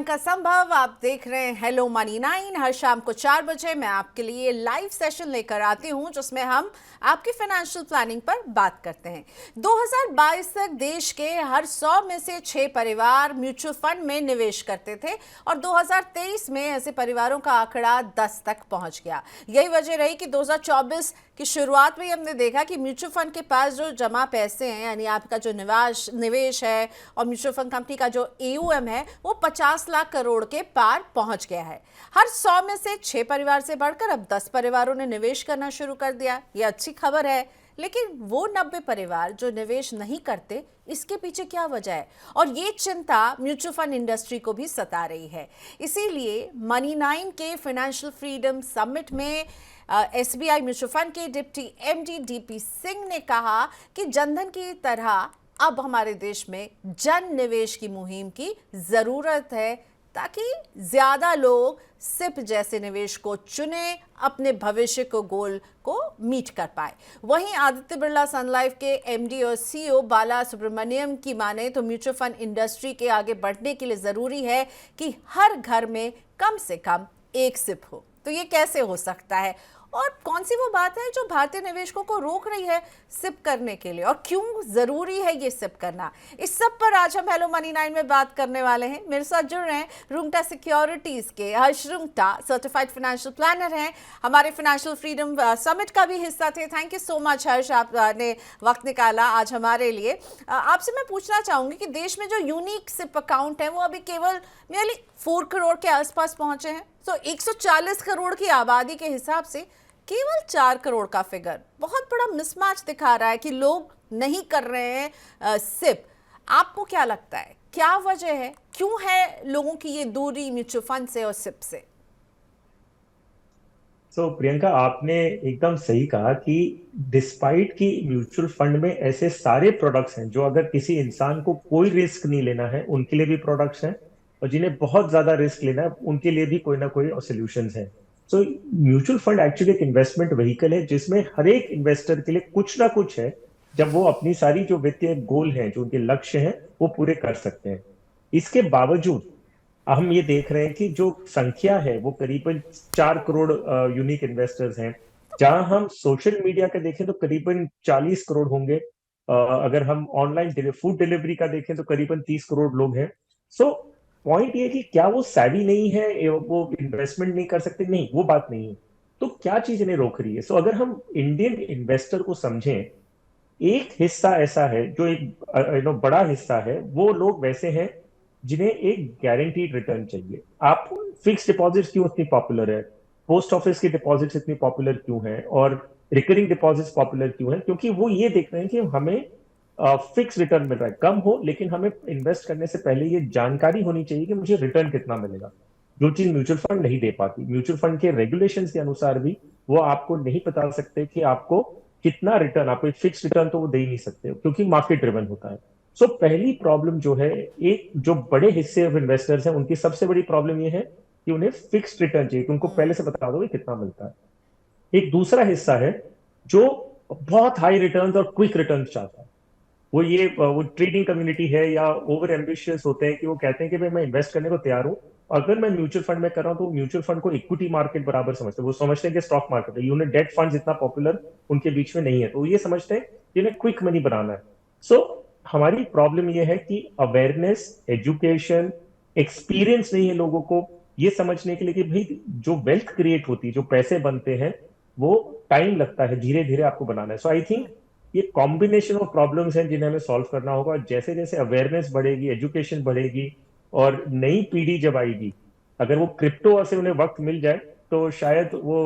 प्रियंका संभव, आप देख रहे हैं हेलो मनी 9। हर शाम को 4 बजे मैं आपके लिए लाइव सेशन लेकर आती हूं जिसमें हम आपकी फाइनेंशियल प्लानिंग पर बात करते हैं। 2022 तक देश के हर 100 में से 6 परिवार म्यूचुअल फंड में निवेश करते थे और 2023 में ऐसे परिवारों का आंकड़ा 10 तक पहुंच गया। यही वजह रही कि 2024 की शुरुआत में हमने देखा कि म्यूचुअल फंड के पास जो जमा पैसे हैं, यानी आपका जो निवेश है और म्यूचुअल फंड कंपनी का जो AUM है, वो 50 लाख करोड़ के पार पहुंच गया है। हर 100 में से 6 परिवार से बढ़कर अब 10 परिवारों ने निवेश करना शुरू कर दिया। ये अच्छी खबर है, लेकिन वो 90 परिवार जो निवेश नहीं करते, इसके पीछे क्या वजह है? और ये चिंता म्यूचुअल फंड इंडस्ट्री को भी सता रही है। इसीलिए मनी 9 के फाइनेंशियल फ्रीडम समिट में SBI म्यूचुअल फंड के डिप्टी MD DP सिंह ने कहा कि जनधन की तरह अब हमारे देश में जन निवेश की मुहिम की जरूरत है ताकि ज्यादा लोग सिप जैसे निवेश को चुने, अपने भविष्य को गोल को मीट कर पाए। वहीं आदित्य बिरला सन लाइफ के MD और CEO बाला सुब्रमण्यम की माने तो म्यूचुअल फंड इंडस्ट्री के आगे बढ़ने के लिए जरूरी है कि हर घर में कम से कम एक सिप हो। तो ये कैसे हो सकता है और कौन सी वो बात है जो भारतीय निवेशकों को रोक रही है सिप करने के लिए, और क्यों जरूरी है ये सिप करना? इस सब पर आज हम हेलो मनी 9 में बात करने वाले हैं। मेरे साथ जुड़ रहे हैं रुंगटा सिक्योरिटीज के हर्ष रुंगटा, सर्टिफाइड फाइनेंशियल प्लानर हैं, हमारे फाइनेंशियल फ्रीडम समिट का भी हिस्सा थे। थैंक यू सो मच हर्ष, आपने वक्त निकाला आज हमारे लिए। आपसे मैं पूछना चाहूंगी कि देश में जो यूनिक सिप अकाउंट है वो अभी केवल नियरली 4 करोड़ के आसपास पहुंचे हैं। तो 140 करोड़ की आबादी के हिसाब से केवल 4 करोड़ का फिगर बहुत बड़ा मिसमैच दिखा रहा है कि लोग नहीं कर रहे हैं सिप। आपको क्या लगता है, क्या वजह है, क्यों है लोगों की ये दूरी म्यूचुअल फंड से और सिप से? प्रियंका, आपने एकदम सही कहा कि डिस्पाइट कि म्यूचुअल फंड में ऐसे सारे प्रोडक्ट्स हैं जो अगर किसी इंसान को कोई रिस्क नहीं लेना है उनके लिए भी प्रोडक्ट्स हैं, और जिन्हें बहुत ज्यादा रिस्क लेना है उनके लिए भी कोई ना कोई सॉल्यूशंस हैं। म्यूचुअल फंड एक्चुअली एक इन्वेस्टमेंट व्हीकल है जिसमें हर एक इन्वेस्टर के लिए कुछ ना कुछ है जब वो अपनी सारी जो वित्तीय गोल हैं, जो उनके लक्ष्य हैं, वो पूरे कर सकते हैं। इसके बावजूद हम ये देख रहे हैं कि जो संख्या है वो करीबन 4 करोड़ यूनिक इन्वेस्टर्स हैं। जहां हम सोशल मीडिया का देखें तो करीबन 40 करोड़ होंगे। अगर हम ऑनलाइन फूड डिलीवरी का देखें तो करीबन 30 करोड़ लोग हैं। पॉइंट ये कि क्या वो savvy नहीं है, वो इन्वेस्टमेंट नहीं कर सकते? नहीं, वो बात नहीं है। तो क्या चीज इन्हें रोक रही है? अगर हम इंडियन इन्वेस्टर को समझें, एक हिस्सा ऐसा है जो एक बड़ा हिस्सा है, वो लोग वैसे हैं जिन्हें एक गारंटीड रिटर्न चाहिए। आप फिक्स डिपॉजिट्स क्यों इतनी पॉपुलर है, पोस्ट ऑफिस की डिपॉजिट्स इतनी पॉपुलर क्यों है, और रिकरिंग डिपॉजिट्स पॉपुलर क्यों है? क्योंकि वो ये देख रहे हैं कि हमें फिक्स रिटर्न मिल रहा है, कम हो, लेकिन हमें इन्वेस्ट करने से पहले ये जानकारी होनी चाहिए कि मुझे रिटर्न कितना मिलेगा, जो चीज म्यूचुअल फंड नहीं दे पाती। म्यूचुअल फंड के रेगुलेशंस के अनुसार भी वो आपको नहीं बता सकते कि आपको कितना रिटर्न, आपको एक फिक्स रिटर्न तो वो दे ही नहीं सकते क्योंकि मार्केट ड्रिवन होता है। पहली प्रॉब्लम जो है, एक जो बड़े हिस्से ऑफ इन्वेस्टर्स हैं उनकी सबसे बड़ी प्रॉब्लम ये है कि उन्हें फिक्स्ड रिटर्न चाहिए, कि उनको पहले से बता दो कि कितना मिलता है। एक दूसरा हिस्सा है जो बहुत हाई रिटर्न्स और क्विक रिटर्न्स चाहता है। वो ट्रेडिंग कम्युनिटी है या ओवर एम्बिशियस होते हैं कि वो कहते हैं कि भाई मैं इन्वेस्ट करने को तैयार हूं, अगर मैं म्यूचुअल फंड में कर रहा हूं तो म्यूचुअल फंड को इक्विटी मार्केट बराबर समझते हैं। वो समझते हैं कि स्टॉक मार्केट है, यूनिट डेट फंड इतना पॉपुलर उनके बीच में नहीं है, तो ये समझते हैं कि इन्हें क्विक मनी बनाना है। हमारी प्रॉब्लम ये है कि अवेयरनेस, एजुकेशन, एक्सपीरियंस नहीं है लोगों को ये समझने के लिए कि भाई जो वेल्थ क्रिएट होती है, जो पैसे बनते हैं, वो टाइम लगता है, धीरे धीरे आपको बनाना है। आई थिंक ये कॉम्बिनेशन ऑफ प्रॉब्लम्स हैं जिन्हें हमें सॉल्व करना होगा। और जैसे जैसे अवेयरनेस बढ़ेगी, एजुकेशन बढ़ेगी और नई पीढ़ी जब आएगी, अगर वो क्रिप्टो से उन्हें वक्त मिल जाए तो शायद वो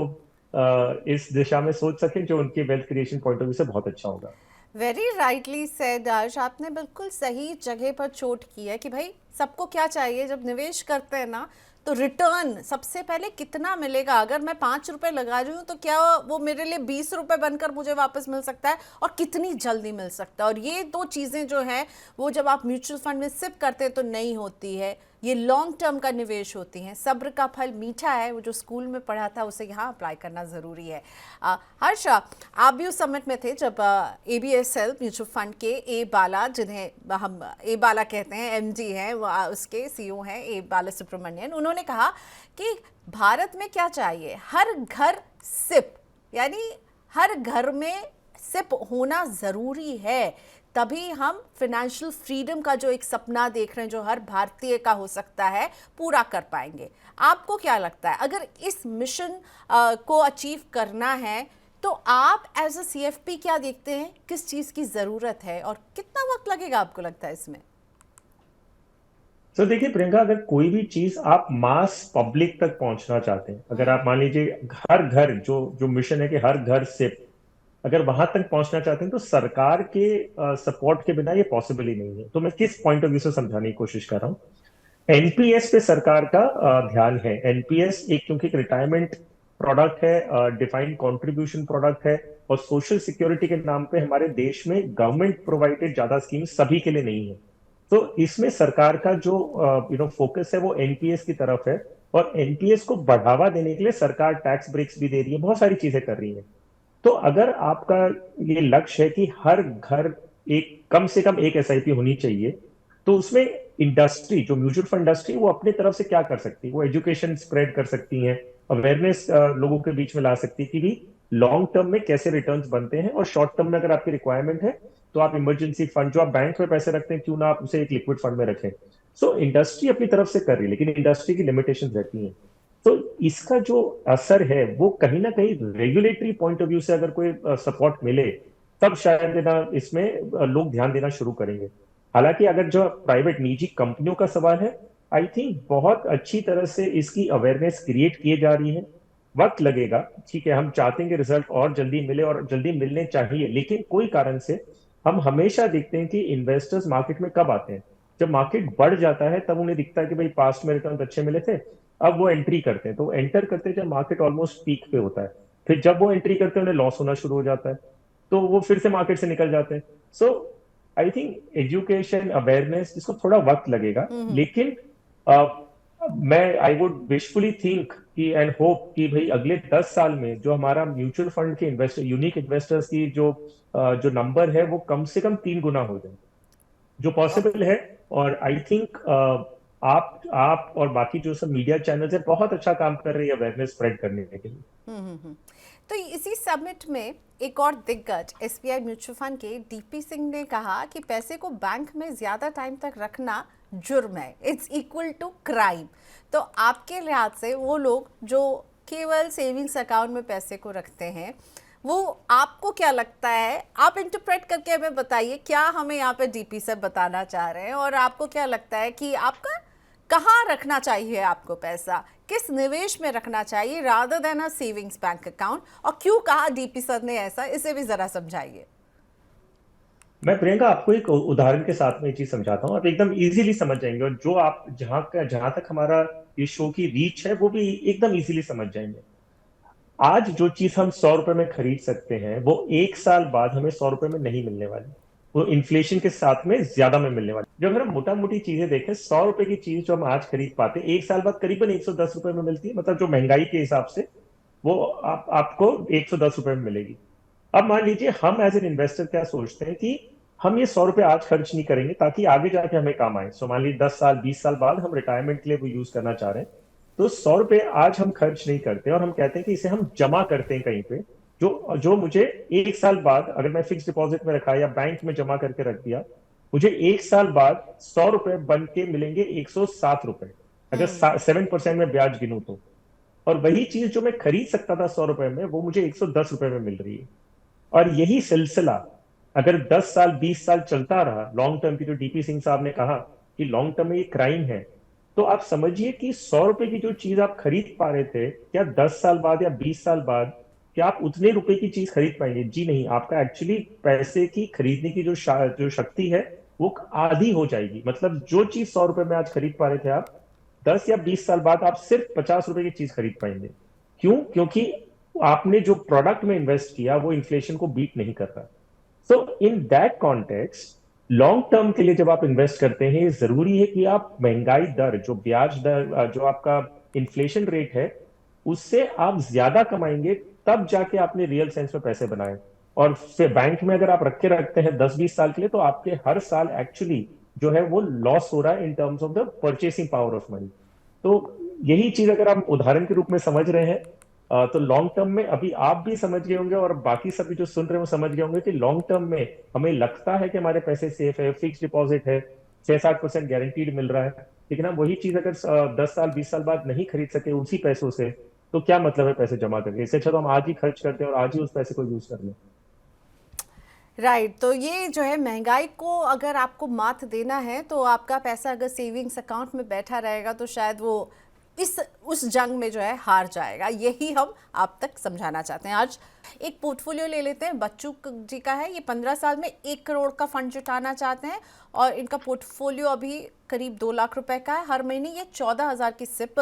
इस दिशा में सोच सकें जो उनके wealth creation point of view से बहुत अच्छा होगा। वेरी राइटली सेड हर्ष, आपने बिल्कुल सही जगह पर चोट की है कि भाई सबको क्या चाहिए जब निवेश करते हैं ना, तो रिटर्न सबसे पहले कितना मिलेगा। अगर मैं 5 रुपए लगा रही हूँ तो क्या वो मेरे लिए 20 रुपए बनकर मुझे वापस मिल सकता है, और कितनी जल्दी मिल सकता है। और ये दो चीज़ें जो हैं वो जब आप म्यूचुअल फंड में सिप करते हैं तो नहीं होती है। ये लॉन्ग टर्म का निवेश होती हैं। सब्र का फल मीठा है, वो जो स्कूल में पढ़ा था उसे यहाँ अप्लाई करना ज़रूरी है। हर्षा, आप भी उस समिट में थे जब ABSL म्यूचुअल फंड के ए बाला, जिन्हें हम ए बाला कहते हैं, MD हैं, उसके CEO हैं ए बाला सुब्रमण्यन, उन्होंने कहा कि भारत में क्या चाहिए, हर घर सिप, यानी हर घर में सिप होना ज़रूरी है, तभी हम फाइनेंशियल फ्रीडम का जो एक सपना देख रहे हैं जो हर भारतीय का हो सकता है, पूरा कर पाएंगे। आपको क्या लगता है, अगर इस मिशन को अचीव करना है तो आप एज अ CFP क्या देखते हैं, किस चीज़ की ज़रूरत है और कितना वक्त लगेगा आपको लगता है इसमें? तो देखिए प्रियंका, अगर कोई भी चीज आप मास पब्लिक तक पहुंचना चाहते हैं, अगर आप मान लीजिए हर घर, जो जो मिशन है कि हर घर से, अगर वहां तक पहुंचना चाहते हैं तो सरकार के सपोर्ट के बिना ये पॉसिबल ही नहीं है। तो मैं किस पॉइंट ऑफ व्यू से समझाने की कोशिश कर रहा हूँ। एनपीएस पे सरकार का ध्यान है। एनपीएस एक, क्योंकि एक रिटायरमेंट प्रोडक्ट है, डिफाइंड कंट्रीब्यूशन प्रोडक्ट है, और सोशल सिक्योरिटी के नाम पे हमारे देश में गवर्नमेंट प्रोवाइडेड ज्यादा स्कीम सभी के लिए नहीं है। तो इसमें सरकार का जो फोकस है वो एनपीएस की तरफ है, और एनपीएस को बढ़ावा देने के लिए सरकार टैक्स ब्रेक्स भी दे रही है, बहुत सारी चीजें कर रही है। तो अगर आपका ये लक्ष्य है कि हर घर एक, कम से कम एक एसआईपी होनी चाहिए, तो उसमें इंडस्ट्री, जो म्यूचुअल फंड इंडस्ट्री, वो अपनी तरफ से क्या कर सकती है, वो एजुकेशन स्प्रेड कर सकती है, अवेयरनेस लोगों के बीच में ला सकती है कि भी लॉन्ग टर्म में कैसे रिटर्न्स बनते हैं, और शॉर्ट टर्म में अगर आपकी रिक्वायरमेंट है तो आप इमरजेंसी फंड, जो आप बैंक में पैसे रखते हैं, क्यों ना आप उसे एक लिक्विड फंड में रखें। सो इंडस्ट्री अपनी तरफ से कर रही है, लेकिन इंडस्ट्री की लिमिटेशन रहती है। तो इसका जो असर है वो कहीं ना कहीं रेगुलेटरी पॉइंट ऑफ व्यू से अगर कोई सपोर्ट मिले, तब शायद ना इसमें लोग ध्यान देना शुरू करेंगे। हालांकि अगर जो प्राइवेट निजी कंपनियों का सवाल है, आई थिंक बहुत अच्छी तरह से इसकी अवेयरनेस क्रिएट की जा रही है। वक्त लगेगा, ठीक है, हम चाहते हैं कि रिजल्ट और जल्दी मिले, और जल्दी मिलने चाहिए, लेकिन कोई कारण से हम हमेशा देखते हैं कि इन्वेस्टर्स मार्केट में कब आते हैं, जब मार्केट बढ़ जाता है, तब उन्हें दिखता है कि भाई पास्ट में रिटर्न अच्छे मिले थे, अब वो एंट्री करते हैं। तो वो एंटर करते हैं जब मार्केट ऑलमोस्ट पीक पे होता है, फिर जब वो एंट्री करते हैं उन्हें लॉस होना शुरू हो जाता है, तो वो फिर से मार्केट से निकल जाते हैं। सो आई थिंक एजुकेशन, अवेयरनेस, इसको थोड़ा वक्त लगेगा, लेकिन मैं आई वुड विशफुली थिंक कि एंड होप कि भाई अगले 10 साल में जो हमारा म्यूचुअल फंड के इन्वेस्टर, यूनिक इन्वेस्टर्स की जो नंबर है, वो कम से कम 3 गुना हो जाए, जो पॉसिबल है। और आई थिंक आप और बाकी जो सब मीडिया चैनल्स है बहुत अच्छा काम कर रही है अवेयरनेस स्प्रेड करने के लिए। तो इसी समिट में एक और दिग्गज SBI म्यूचुअल फंड के DP सिंह ने कहा कि पैसे को बैंक में ज्यादा टाइम तक रखना जुर्म है, इट्स इक्वल टू क्राइम। तो आपके लिहाज से वो लोग जो केवल सेविंग्स अकाउंट में पैसे को रखते हैं, वो आपको क्या लगता है, आप इंटरप्रेट करके हमें बताइए, क्या हमें यहाँ पे DP से बताना चाह रहे हैं, और आपको क्या लगता है कि आपका कहाँ रखना चाहिए, आपको पैसा किस निवेश में रखना चाहिए रादर देन अ सेविंग्स बैंक अकाउंट, और क्यों कहा DP सर ने ऐसा, इसे भी जरा समझाइए। मैं प्रियंका आपको एक उदाहरण के साथ में ये चीज समझाता हूँ, आप एकदम इजीली समझ जाएंगे, और जो आप जहां तक हमारा ये शो की रीच है वो भी एकदम इजीली समझ जाएंगे। आज जो चीज हम 100 रुपए में खरीद सकते हैं, वो 1 साल बाद हमें 100 रुपए में नहीं मिलने वाली, वो इन्फ्लेशन के साथ में ज्यादा में मिलने वाली। जब हम मोटा मोटी चीजें देखें, 100 रुपए की चीज जो हम आज खरीद पाते हैं, 1 साल बाद करीबन 110 रुपए में मिलती है, मतलब जो महंगाई के हिसाब से वो आपको 110 रुपए में मिलेगी। अब मान लीजिए हम एज एन इन्वेस्टर क्या सोचते हैं कि हम ये 100 रुपए आज खर्च नहीं करेंगे ताकि आगे जाके हमें काम आए। सो मान लीजिए 10 साल 20 साल बाद हम रिटायरमेंट के लिए वो यूज करना चाह रहे हैं, तो 100 रुपए आज हम खर्च नहीं करते, और हम कहते हैं कि इसे हम जमा करते हैं कहीं पे, जो जो मुझे 1 साल बाद, अगर मैं फिक्स डिपॉजिट में रखा या बैंक में जमा करके रख दिया, मुझे 1 साल बाद 100 रुपए बन के मिलेंगे 107 रुपए, अगर 7% में ब्याज गिनूं तो। और वही चीज जो मैं खरीद सकता था 100 रुपए में, वो मुझे 110 रुपए में मिल रही है। और यही सिलसिला अगर 10 साल 20 साल चलता रहा, लॉन्ग टर्म की, जो DP सिंह साहब ने कहा कि लॉन्ग टर्म में ये क्राइम है, तो आप समझिए कि 100 रुपए की जो चीज आप खरीद पा रहे थे, क्या 10 साल बाद या 20 साल बाद क्या आप उतने रुपए की चीज खरीद पाएंगे? जी नहीं, आपका एक्चुअली पैसे की खरीदने की जो शक्ति है वो आधी हो जाएगी। मतलब जो चीज 100 रुपए में आज खरीद पा रहे थे आप, 10 या 20 साल बाद आप सिर्फ 50 रुपए की चीज खरीद पाएंगे। क्यों? क्योंकि आपने जो प्रोडक्ट में इन्वेस्ट किया वो इन्फ्लेशन को बीट नहीं कर रहा। So in that context, long term के लिए जब आप इन्वेस्ट करते हैं, जरूरी है कि आप महंगाई दर, जो ब्याज दर, जो आपका इन्फ्लेशन रेट है, उससे आप ज्यादा कमाएंगे, तब जाके आपने रियल सेंस में पैसे बनाए। और फिर बैंक में अगर आप रख के रखते हैं 10-20 साल के लिए, तो आपके हर साल एक्चुअली जो है वो लॉस हो रहा है in terms of the purchasing power of money. तो यही चीज अगर आप उदाहरण के रूप में समझ रहे हैं, तो लॉन्ग टर्म में अभी आप भी समझ गए होंगे और बाकी सभी जो सुन रहे हैं वो समझ गए होंगे कि लॉन्ग टर्म में हमें लगता है कि हमारे पैसे सेफ है, फिक्स डिपॉजिट है, 6-7% गारंटीड मिल रहा है। लेकिन हम वही चीज अगर 10 साल 20 साल बाद नहीं खरीद सके उसी पैसों से, तो क्या मतलब है पैसे जमा करके? इससे अच्छा तो हम आज ही खर्च करते हैं और आज ही उस पैसे को यूज कर लें। राइट, तो ये जो है महंगाई को अगर आपको मात देना है तो आपका पैसा अगर सेविंग्स अकाउंट में बैठा रहेगा तो शायद वो इस उस जंग में जो है हार जाएगा। यही हम आप तक समझाना चाहते हैं। आज एक पोर्टफोलियो ले लेते हैं, बच्चू जी का है। ये 15 साल में 1 करोड़ का फंड जुटाना चाहते हैं और इनका पोर्टफोलियो अभी करीब 2 लाख रुपए का है। हर महीने ये 14,000 की सिप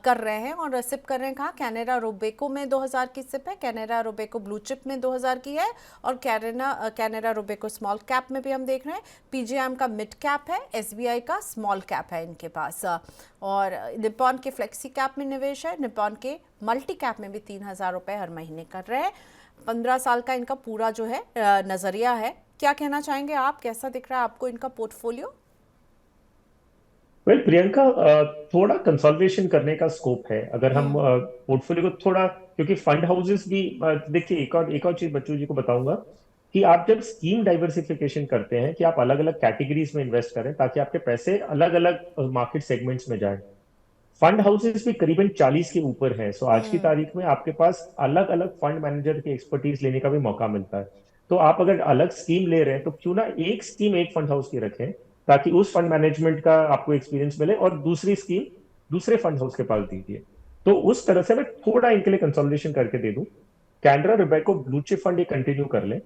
कर रहे हैं और सिप कर रहे हैं कहाँ? कैनेरा रोबेको में 2,000 की सिप है, कैनेरा रोबेको ब्लू चिप में 2,000 की है और कैनेरा रोबेको स्मॉल कैप में भी हम देख रहे हैं। पीजीआईएम का मिड कैप है, एसबीआई का स्मॉल कैप है इनके पास, और निप्पॉन के फ्लेक्सी कैप में निवेश है, निप्पॉन के मल्टी कैप में भी 3,000 रुपये हर महीने कर रहे हैं। 15 साल का इनका पूरा जो है नजरिया है। क्या कहना चाहेंगे आप? कैसा दिख रहा है आपको इनका पोर्टफोलियो? वेल प्रियंका, थोड़ा कंसोलिडेशन करने का स्कोप है अगर हम हम्म। पोर्टफोलियो को थोड़ा, क्योंकि फंड हाउसेस भी देखिए, एक और चीज बच्चू जी को बताऊंगा कि आप जब स्कीम डाइवर्सिफिकेशन करते हैं कि आप अलग अलग कैटेगरीज में इन्वेस्ट करें ताकि आपके पैसे अलग अलग मार्केट सेगमेंट्स में जाएं। फंड हाउसेस भी करीबन 40 के ऊपर हैं। सो आज की तारीख में आपके पास अलग अलग फंड मैनेजर की एक्सपर्टीज लेने का भी मौका मिलता है। तो आप अगर अलग स्कीम ले रहे हैं तो क्यों ना एक स्कीम एक फंड हाउस की रखें, ताकि उस फंड मैनेजमेंट का आपको एक्सपीरियंस मिले और दूसरी स्कीम दूसरे फंड हाउस के पास दीजिए। तो उस तरह से मैं थोड़ा इनके लिए कंसोलिडेशन करके दे दूं। कैनरा रिबेको ब्लू चिप फंड ये कंटिन्यू कर ले,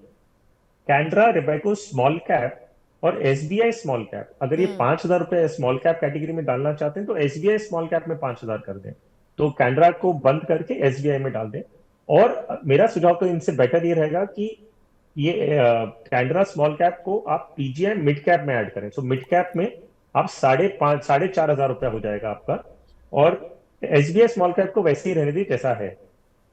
कैनरा रिबेको स्मॉल कैप और एसबीआई स्मॉल कैप, अगर ये 5,000 रुपए स्मॉल कैप कैटेगरी में डालना चाहते हैं तो एसबीआई स्मॉल कैप में 5,000 कर दें, तो कैनरा को बंद करके एसबीआई में डाल दें। और मेरा सुझाव तो इनसे बेटर ये रहेगा कि ये कैनरा स्मॉल कैप को आप पीजीआई मिड कैप में ऐड करें। सो मिड कैप में आप 5,500 - 4,500 रुपया हो जाएगा आपका, और एसबीआई स्मॉल कैप को वैसे ही रहने दी जैसा है।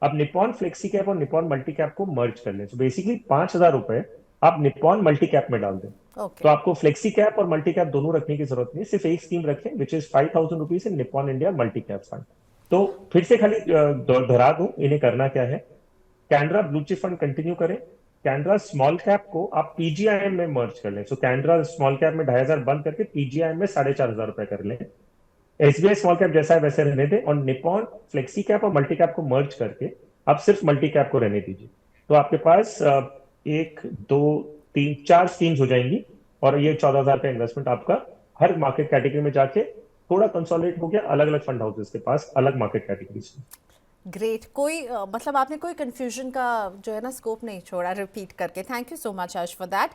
अब निपॉन फ्लेक्सी कैप और निपॉन मल्टी कैप को मर्ज कर लें। सो बेसिकली 5,000 रुपए आप निपॉन मल्टी कैप में डाल दें। तो ओके। आपको फ्लेक्सी कैप और मल्टी कैप दोनों रखने की जरूरत नहीं, सिर्फ एक स्कीम रखें which is 5,000 rupees in Nippon India multi cap fund. तो फिर से खाली दोहरा दूं इन्हें करना क्या है। Canara blue chip fund continue करें, कैनरा स्मॉल कैप को आप पीजीआईएम में मर्ज कर लें। सो कैनरा स्मॉल कैप में 2,500 बंद करके पीजीआईएम में 4,500 रुपए कर लें। एसबीआई स्मॉल कैप जैसा है वैसे रहने दें, और निपॉन फ्लेक्सी कैप और मल्टी कैप को मर्ज करके आप सिर्फ मल्टी कैप को रहने दीजिए। तो आपके पास 1, 2, 3, 4 स्कीम्स हो जाएंगी, और ये 14,000 का इन्वेस्टमेंट आपका हर मार्केट कैटेगरी में जाके थोड़ा कंसोलिडेट हो गया, अलग अलग फंड हाउसेस के पास अलग मार्केट कैटेगरीज में। ग्रेट। कोई मतलब आपने कोई कंफ्यूजन का जो है ना स्कोप नहीं छोड़ा रिपीट करके। Thank you so much Harsh for that.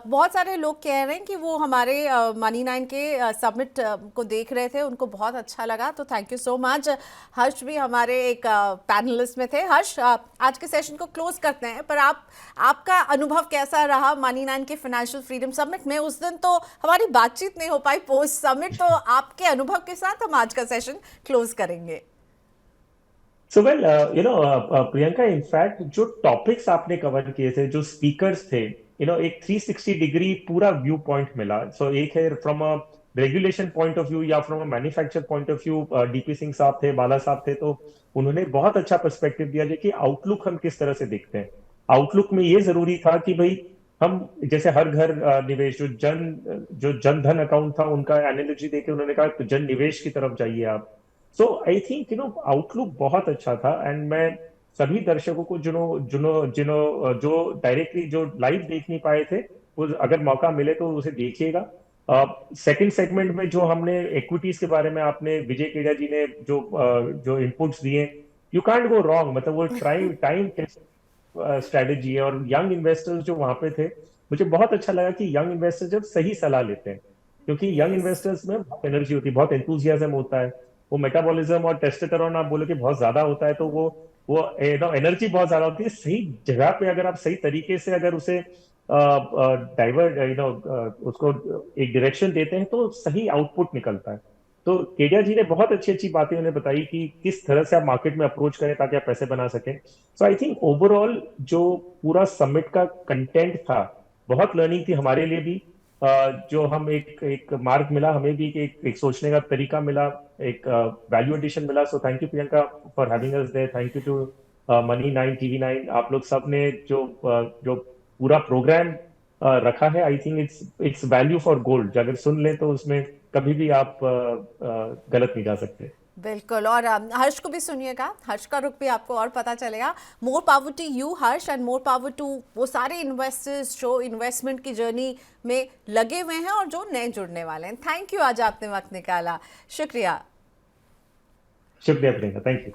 बहुत सारे लोग कह रहे हैं कि वो हमारे मनी नाइन के समिट को देख रहे थे, उनको बहुत अच्छा लगा, तो थैंक यू सो मच। हर्ष भी हमारे एक पैनलिस्ट में थे। हर्ष, आज के सेशन को क्लोज करते हैं, पर आपका अनुभव कैसा रहा मनी नाइन के फाइनेंशियल फ्रीडम समिट में? उस दिन तो हमारी बातचीत नहीं हो पाई पोस्ट समिट, तो आपके अनुभव के साथ हम आज का सेशन क्लोज करेंगे। सो वेल प्रियंका, इनफैक्ट जो टॉपिक्स आपने कवर किए थे, जो स्पीकर्स थे, एक 360 डिग्री पूरा व्यू पॉइंट मिला। सो एक है from a regulation point of view या from a manufacture point of view, DP Singh साहब थे, बाला साहब थे, तो उन्होंने बहुत अच्छा पर्सपेक्टिव दिया कि आउटलुक हम किस तरह से देखते हैं। आउटलुक में ये जरूरी था कि भाई हम जैसे हर घर निवेश, जो जन धन अकाउंट था उनका एनालॉजी देके उन्होंने कहा तो जन निवेश की तरफ जाइए आप। सो आई थिंक आउटलुक बहुत अच्छा था, एंड मैं सभी दर्शकों को जो डायरेक्टली जो लाइव देख नहीं पाए थे, वो अगर मौका मिले तो उसे देखिएगा। सेकंड सेगमेंट में जो हमने इक्विटीज के बारे में, आपने विजय केडिया जी ने जो इनपुट्स दिए, यू कांट गो रॉन्ग। मतलब वो टाइम स्ट्रेटेजी है, और यंग इन्वेस्टर्स जो वहां पे थे, मुझे बहुत अच्छा लगा कि यंग इन्वेस्टर्स जब सही सलाह लेते हैं, क्योंकि यंग यस। इन्वेस्टर्स में बहुत एनर्जी होती है, बहुत एंथुजियाज्म होता है, वो मेटाबॉलिज्म और टेस्टोस्टेरोन आप बोले कि बहुत ज्यादा होता है, तो वो एनर्जी बहुत ज्यादा होती है। सही जगह पे अगर आप सही तरीके से अगर उसे डाइवर्ट उसको एक डायरेक्शन देते हैं तो सही आउटपुट निकलता है। तो केडिया जी ने बहुत अच्छी अच्छी बातें उन्हें बताई कि किस तरह से आप मार्केट में अप्रोच करें ताकि आप पैसे बना सकें। सो आई थिंक ओवरऑल जो पूरा समिट का कंटेंट था, बहुत लर्निंग थी हमारे लिए भी। जो हम एक एक मार्ग मिला हमें भी कि एक सोचने का तरीका मिला, एक वैल्यू एडिशन मिला। So thank you Priyanka for having us there, thank you to money 9, TV 9, आप लोग सब ने जो पूरा प्रोग्राम रखा है। I think it's value for gold, अगर सुन लें तो उसमें कभी भी आप गलत नहीं जा सकते। बिल्कुल। और हर्ष को भी सुनिएगा, हर्ष का रुख भी आपको और पता चलेगा। More power to you Harsh, and more power to वो सारे इन्वेस्टर्स जो इन्वेस्टमेंट की जर्नी में लगे हुए हैं और जो नए जुड़ने वाले हैं। थैंक यू, आज आपने वक्त निकाला, शुक्रिया। शुक्रिया प्रियंका, थैंक यू।